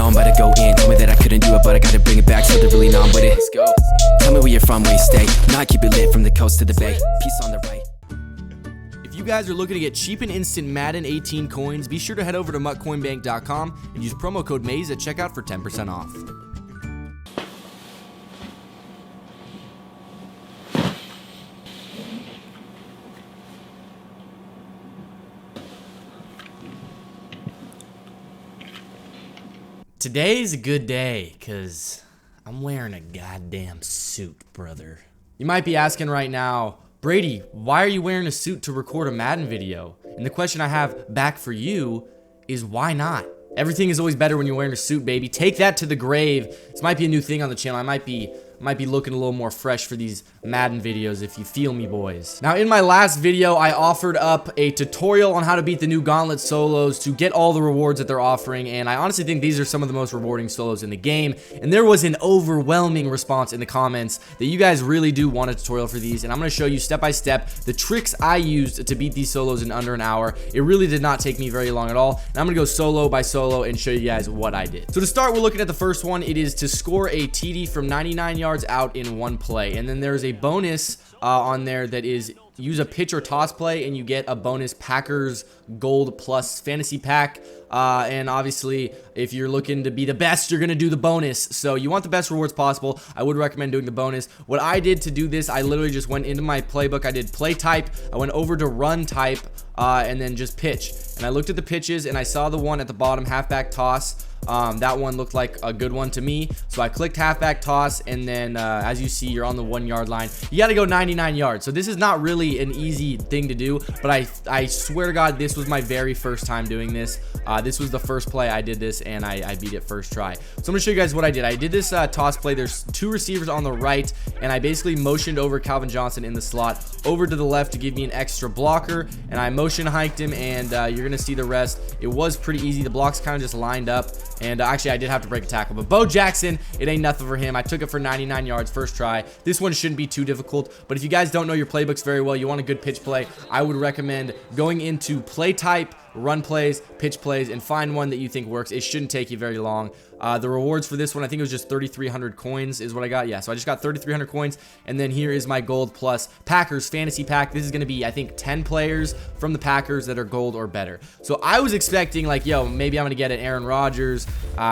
know I'm about to go in. Told me that I couldn't do it, but I gotta bring it back, so they're really not with it. Let's go. Tell me where you're from, where you stay. Now I keep it lit from the coast to the bay. Peace on the right. If you guys are looking to get cheap and instant Madden 18 coins, be sure to head over to muckcoinbank.com and use promo code MAZE at checkout for 10% off. Today's a good day, because I'm wearing a goddamn suit, brother. You might be asking right now, Brady, why are you wearing a suit to record a Madden video? And the question I have back for you is, why not? Everything is always better when you're wearing a suit, baby. Take that to the grave. This might be a new thing on the channel. I might be looking a little more fresh for these Madden videos, if you feel me, boys. Now, in my last video, I offered up a tutorial on how to beat the new Gauntlet solos to get all the rewards that they're offering, and I honestly think these are some of the most rewarding solos in the game, and there was an overwhelming response in the comments that you guys really do want a tutorial for these, and I'm going to show you step by step the tricks I used to beat these solos in under an hour. It really did not take me very long at all, and I'm going to go solo by solo and show you guys what I did. So to start, we're looking at the first one. It is to score a TD from 99 yards out in one play, and then there's a bonus on there that is use a pitch or toss play and you get a bonus Packers gold plus fantasy pack, and obviously if you're looking to be the best, you're gonna do the bonus, so you want the best rewards possible. I would recommend doing the bonus. What I did to do this, I literally just went into my playbook. I did play type, I went over to run type, and then just pitch, and I looked at the pitches and I saw the one at the bottom, halfback toss. That one looked like a good one to me, so I clicked halfback toss, and then as you see, you're on the 1 yard line. You got to go 99 yards, so this is not really an easy thing to do, but I swear to God, this was my very first time doing this. This was the first play I did this, and I beat it first try. So I'm gonna show you guys what I did. I did this toss play. There's two receivers on the right, and I basically motioned over Calvin Johnson in the slot over to the left to give me an extra blocker, and I motion hiked him, and you're gonna see the rest. It was pretty easy. The blocks kind of just lined up, and actually I did have to break a tackle, but Bo Jackson, it ain't nothing for him. I took it for 99 yards first try. This one shouldn't be too difficult, but if you guys don't know your playbooks very well, you want a good pitch play, I would recommend going into play type, run plays, pitch plays, and find one that you think works. It shouldn't take you very long. The rewards for this one, I think it was just 3,300 coins is what I got. Yeah, so I just got 3,300 coins, and then here is my gold plus Packers fantasy pack. This is going to be, I think, 10 players from the Packers that are gold or better. So I was expecting, like, yo, maybe I'm going to get an Aaron Rodgers,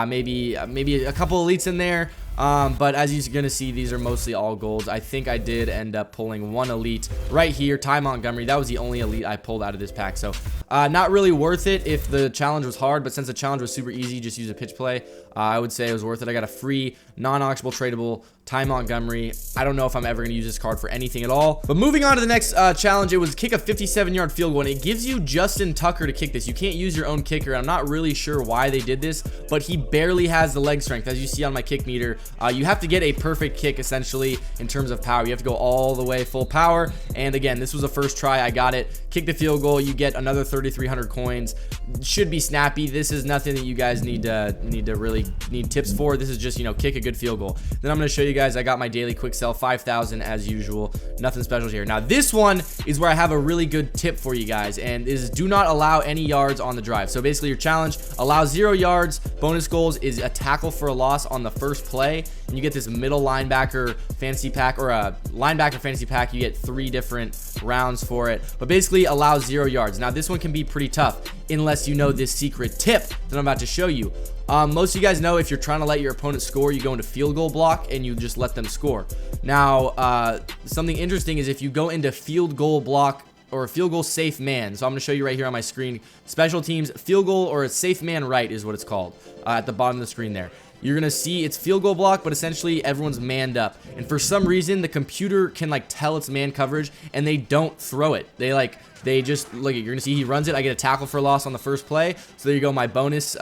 maybe a couple elites in there. But as you're gonna see, these are mostly all golds. I think I did end up pulling one elite right here, Ty Montgomery. That was the only elite I pulled out of this pack, so not really worth it if the challenge was hard, but since the challenge was super easy, just use a pitch play, I would say it was worth it. I got a free non-auctionable tradable Ty Montgomery. I don't know if I'm ever going to use this card for anything at all. But moving on to the next challenge, it was kick a 57-yard field goal, and it gives you Justin Tucker to kick this. You can't use your own kicker. I'm not really sure why they did this, but he barely has the leg strength. As you see on my kick meter, you have to get a perfect kick, essentially, in terms of power. You have to go all the way full power, and again, this was a first try. I got it. Kick the field goal. You get another 3,300 coins. Should be snappy. This is nothing that you guys need to really need tips for. This is just, you know, kick a good field goal. Then I'm going to show you guys, I got my daily quick sell, 5,000 as usual. Nothing special here. Now this one is where I have a really good tip for you guys, and is do not allow any yards on the drive. So basically your challenge, allow 0 yards. Bonus goals is a tackle for a loss on the first play, and you get this middle linebacker fantasy pack, or a linebacker fantasy pack. You get 3 different rounds for it, but basically allow 0 yards. Now this one can be pretty tough unless you know this secret tip that I'm about to show you. Most of you guys know if you're trying to let your opponent score, you go into field goal block and you just let them score. Now, something interesting is if you go into field goal block or a field goal safe man. So I'm going to show you right here on my screen. Special teams field goal, or a safe man right is what it's called, at the bottom of the screen there. You're going to see it's field goal block, but essentially everyone's manned up. And for some reason, the computer can like tell it's man coverage, and they don't throw it. They just, look, you're gonna see he runs it. I get a tackle for a loss on the first play. So there you go, my bonus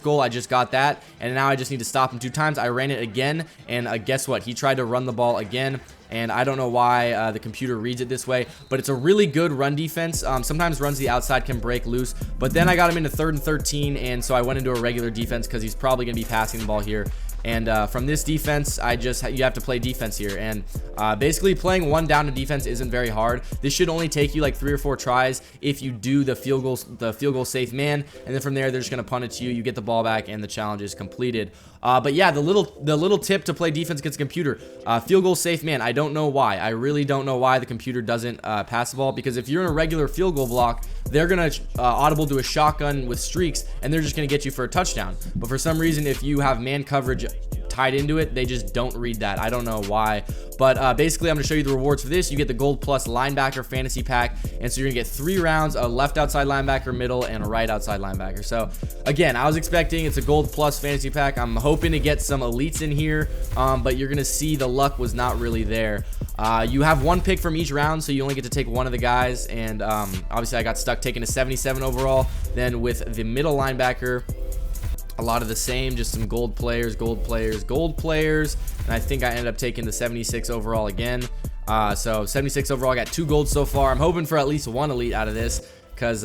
goal. I just got that, and now I just need to stop him 2 times. I ran it again, and guess what? He tried to run the ball again, and I don't know why the computer reads it this way, but it's a really good run defense. Sometimes runs the outside can break loose, but then I got him into 3rd and 13, and so I went into a regular defense because he's probably gonna be passing the ball here. And from this defense, you have to play defense here. And basically playing one down to defense isn't very hard. This should only take you like 3 or 4 tries if you do the field goal safe man. And then from there, they're just going to punt it to you. You get the ball back and the challenge is completed. But yeah, the little tip to play defense against a computer, field goal safe man. I don't know why. I really don't know why the computer doesn't pass the ball, because if you're in a regular field goal block, they're gonna audible to a shotgun with streaks, and they're just gonna get you for a touchdown. But for some reason, if you have man coverage tied into it, they just don't read that. I don't know why. But basically, I'm gonna show you the rewards for this. You get the gold plus linebacker fantasy pack, and so you're gonna get 3 rounds, a left outside linebacker, middle, and a right outside linebacker. So again, I was expecting it's a gold plus fantasy pack. I'm hoping to get some elites in here, but you're gonna see the luck was not really there. You have 1 pick from each round, so you only get to take one of the guys, and obviously I got stuck taking a 77 overall. Then with the middle linebacker, a lot of the same, just some gold players, and I think I ended up taking the 76 overall again. So 76 overall, I got 2 golds so far. I'm hoping for at least 1 elite out of this, because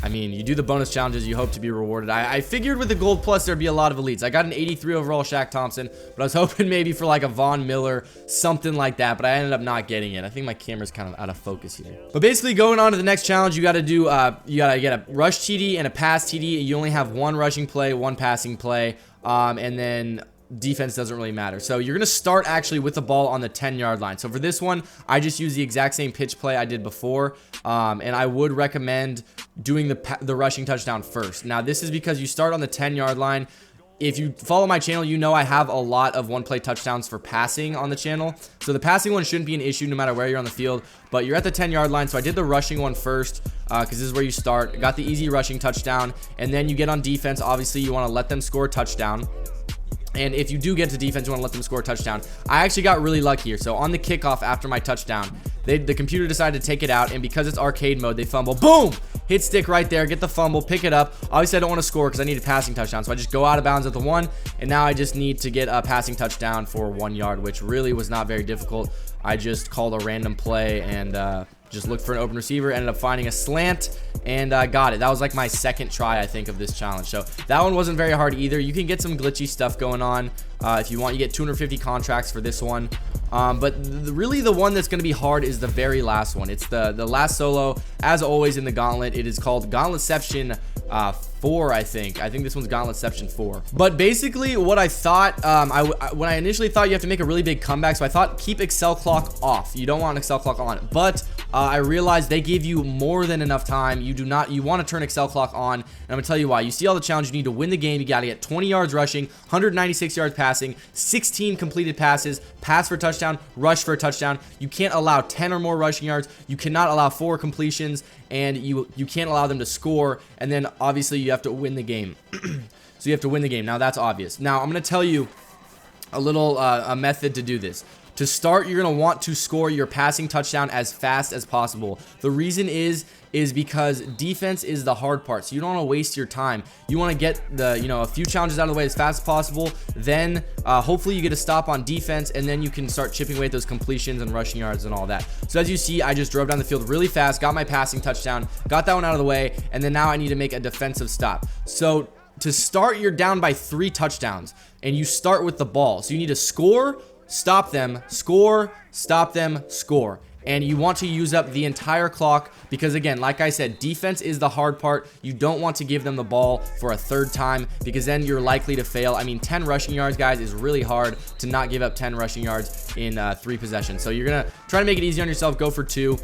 I mean, you do the bonus challenges, you hope to be rewarded. I figured with the gold plus there'd be a lot of elites. I got an 83 overall Shaq Thompson, but I was hoping maybe for like a Von Miller, something like that, but I ended up not getting it. I think my camera's kind of out of focus here. But basically, going on to the next challenge, you got to do you got to get a rush TD and a pass TD. You only have 1 rushing play, 1 passing play, and then defense doesn't really matter. So you're gonna start actually with the ball on the 10-yard line. So for this one, I just use the exact same pitch play I did before, and I would recommend doing the rushing touchdown first. Now this is because you start on the 10-yard line. If you follow my channel, you know I have a lot of 1-play touchdowns for passing on the channel. So the passing one shouldn't be an issue no matter where you're on the field, but you're at the 10-yard line. So I did the rushing one first, because this is where you start. Got the easy rushing touchdown, and then you get on defense. Obviously, you want to let them score a touchdown. And if you do get to defense, you want to let them score a touchdown. I actually got really lucky here. So on the kickoff after my touchdown, the computer decided to take it out, and because it's arcade mode, they fumble. Boom! Hit stick right there, get the fumble, pick it up. Obviously, I don't want to score because I need a passing touchdown, so I just go out of bounds at the 1, and now I just need to get a passing touchdown for 1 yard, which really was not very difficult. I just called a random play and just looked for an open receiver, ended up finding a slant, and got it. That was like my 2nd try, I think, of this challenge. So that one wasn't very hard either. You can get some glitchy stuff going on if you want. You get 250 contracts for this one. But really the one that's going to be hard is the very last one. It's the last solo, as always in the Gauntlet. It is called Gauntletception 4, I think. I think this one's Gauntletception 4. But basically what I thought, when I initially thought you have to make a really big comeback, so I thought keep Excel clock off. You don't want Excel clock on. But I realized they give you more than enough time. You want to turn Excel clock on, and I'm going to tell you why. You see all the challenges. You need to win the game. You got to get 20 yards rushing, 196 yards passing, 16 completed passes, pass for a touchdown, rush for a touchdown. You can't allow 10 or more rushing yards. You cannot allow 4 completions, and you can't allow them to score. And then obviously you have to win the game. So you have to win the game. Now that's obvious. Now I'm going to tell you a little a method to do this. To start, you're going to want to score your passing touchdown as fast as possible. The reason is because defense is the hard part. So you don't want to waste your time. You want to get a few challenges out of the way as fast as possible. Then hopefully you get a stop on defense, and then you can start chipping away at those completions and rushing yards and all that. So as you see, I just drove down the field really fast, got my passing touchdown, got that one out of the way, and then now I need to make a defensive stop. So to start, you're down by 3 touchdowns, and you start with the ball. So you need to score, stop them, score, stop them, score. And you want to use up the entire clock because, again, like I said, defense is the hard part. You don't want to give them the ball for a 3rd time because then you're likely to fail. I mean, 10 rushing yards, guys, is really hard to not give up 10 rushing yards in 3 possessions. So you're going to try to make it easy on yourself. Go for 2.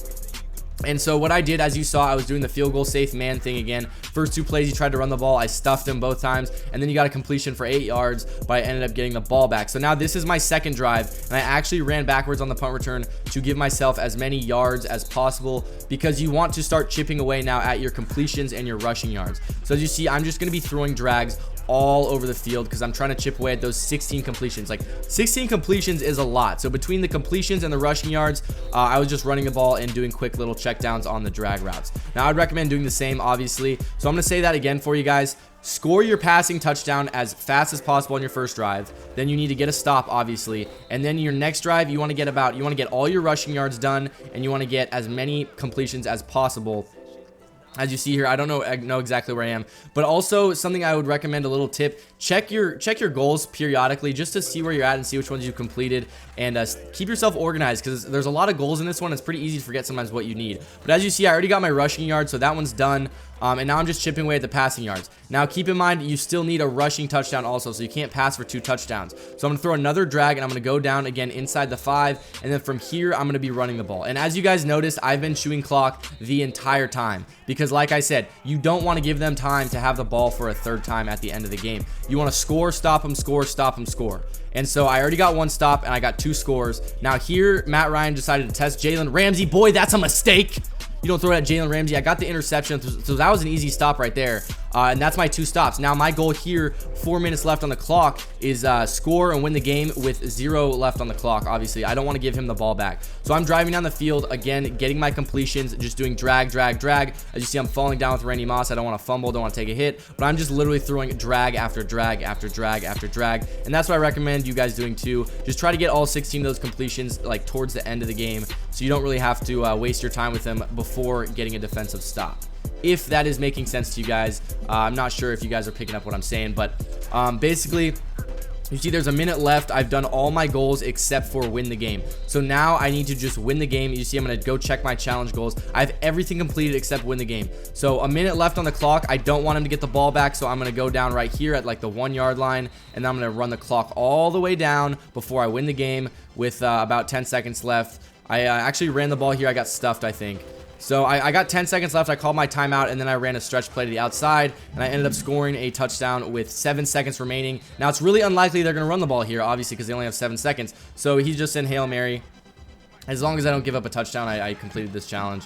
And so what I did, as you saw, I was doing the field goal safe man thing again. First 2 plays, he tried to run the ball. I stuffed him both times. And then you got a completion for 8 yards, but I ended up getting the ball back. So now this is my 2nd drive, and I actually ran backwards on the punt return to give myself as many yards as possible because you want to start chipping away now at your completions and your rushing yards. So as you see, I'm just going to be throwing drags all over the field because I'm trying to chip away at those 16 completions. Like 16 completions is a lot. So between the completions and the rushing yards, I was just running the ball and doing quick little checkdowns on the drag routes. Now I'd recommend doing the same, obviously. So I'm going to say that again for you guys. Score your passing touchdown as fast as possible on your first drive. Then you need to get a stop, obviously. And then your next drive, you want to get all your rushing yards done, and you want to get as many completions as possible. As you see here, I don't know exactly where I am, but also something I would recommend, a little tip: check your goals periodically just to see where you're at and see which ones you completed, and keep yourself organized, because there's a lot of goals in this one. It's pretty easy to forget sometimes what you need. But as you see, I already got my rushing yard, so that one's done. And now I'm just chipping away at the passing yards. Now keep in mind, you still need a rushing touchdown also, so you can't pass for 2 touchdowns. So I'm gonna throw another drag, and I'm gonna go down again inside the 5, and then from here I'm gonna be running the ball. And as you guys notice, I've been chewing clock the entire time, because like I said, you don't want to give them time to have the ball for a 3rd time at the end of the game. You want to score, stop them, score, stop them, score. And so I already got 1 stop, and I got 2 scores. Now here, Matt Ryan decided to test Jalen Ramsey. Boy, that's a mistake. You don't throw it at Jalen Ramsey. I got the interception, so that was an easy stop right there. And that's my 2 stops. Now my goal here, 4 minutes left on the clock, is score and win the game with 0 left on the clock. Obviously, I don't want to give him the ball back. So I'm driving down the field, again, getting my completions, just doing drag, drag, drag. As you see, I'm falling down with Randy Moss. I don't want to fumble, don't want to take a hit, but I'm just literally throwing drag after drag after drag after drag. And that's what I recommend you guys doing too. Just try to get all 16 of those completions like towards the end of the game, so you don't really have to waste your time with them before getting a defensive stop. If that is making sense to you guys, I'm not sure if you guys are picking up what I'm saying, but basically, you see there's a minute left. I've done all my goals except for win the game. So now I need to just win the game. You see, I'm going to go check my challenge goals. I have everything completed except win the game. So a minute left on the clock. I don't want him to get the ball back, so I'm going to go down right here at like the 1 yard line, and I'm going to run the clock all the way down before I win the game with about 10 seconds left. I actually ran the ball here. I got stuffed, I think. So I got 10 seconds left. I called my timeout, and then I ran a stretch play to the outside, and I ended up scoring a touchdown with 7 seconds remaining. Now, it's really unlikely they're going to run the ball here, obviously, because they only have 7 seconds. So he's just in Hail Mary. As long as I don't give up a touchdown, I completed this challenge.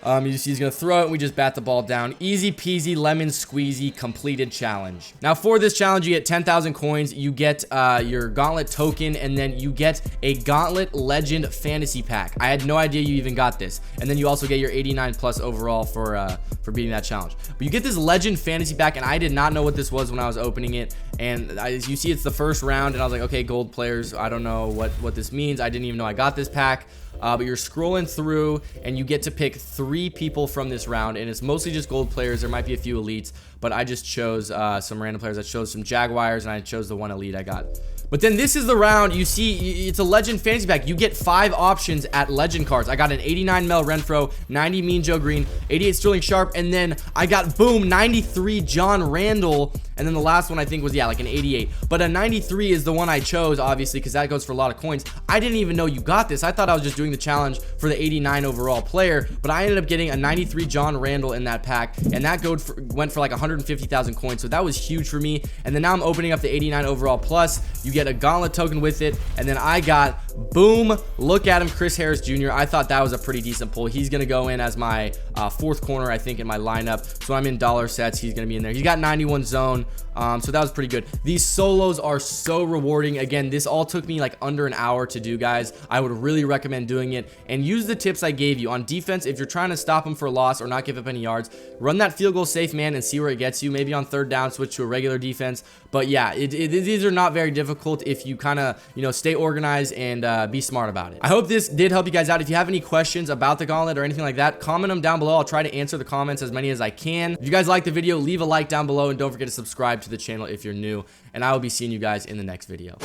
You see he's going to throw it, and we just bat the ball down. Easy peasy, lemon squeezy, completed challenge. Now, for this challenge, you get 10,000 coins. You get your Gauntlet token, and then you get a Gauntlet Legend Fantasy Pack. I had no idea you even got this. And then you also get your 89 plus overall for beating that challenge. But you get this Legend Fantasy Pack, and I did not know what this was when I was opening it. And as you see, it's the first round, and I was like, okay, gold players. I don't know what this means. I didn't even know I got this pack. But you're scrolling through, and you get to pick 3 people from this round, and it's mostly just gold players. There might be a few elites, but I just chose some random players. I chose some Jaguars, and I chose the 1 elite I got. But then this is the round. You see, it's a Legend Fantasy Pack. You get 5 options at Legend cards. I got an 89 Mel Renfro, 90 Mean Joe Green, 88 Sterling Sharp, and then I got, boom, 93 John Randall. And then the last one I think was, yeah, like an 88. But a 93 is the one I chose, obviously, because that goes for a lot of coins. I didn't even know you got this. I thought I was just doing the challenge for the 89 overall player, but I ended up getting a 93 John Randall in that pack, and that went for like 150,000 coins, so that was huge for me. And then now I'm opening up the 89 overall plus. You get a Gauntlet token with it, and then I got, boom, look at him, Chris Harris Jr. I thought that was a pretty decent pull. He's going to go in as my 4th corner, I think, in my lineup. So I'm in dollar sets. He's going to be in there. He's got 91 zone. So that was pretty good. These solos are so rewarding. Again, this all took me like under an hour to do, guys. I would really recommend doing it, and use the tips I gave you on defense. If you're trying to stop them for a loss or not give up any yards, run that field goal safe man and see where it gets you. Maybe on 3rd down, switch to a regular defense. But yeah, these are not very difficult if you kind of, stay organized and be smart about it. I hope this did help you guys out. If you have any questions about the Gauntlet or anything like that, comment them down below. I'll try to answer the comments, as many as I can. If you guys like the video, leave a like down below, and don't forget to subscribe to the channel if you're new, and I will be seeing you guys in the next video.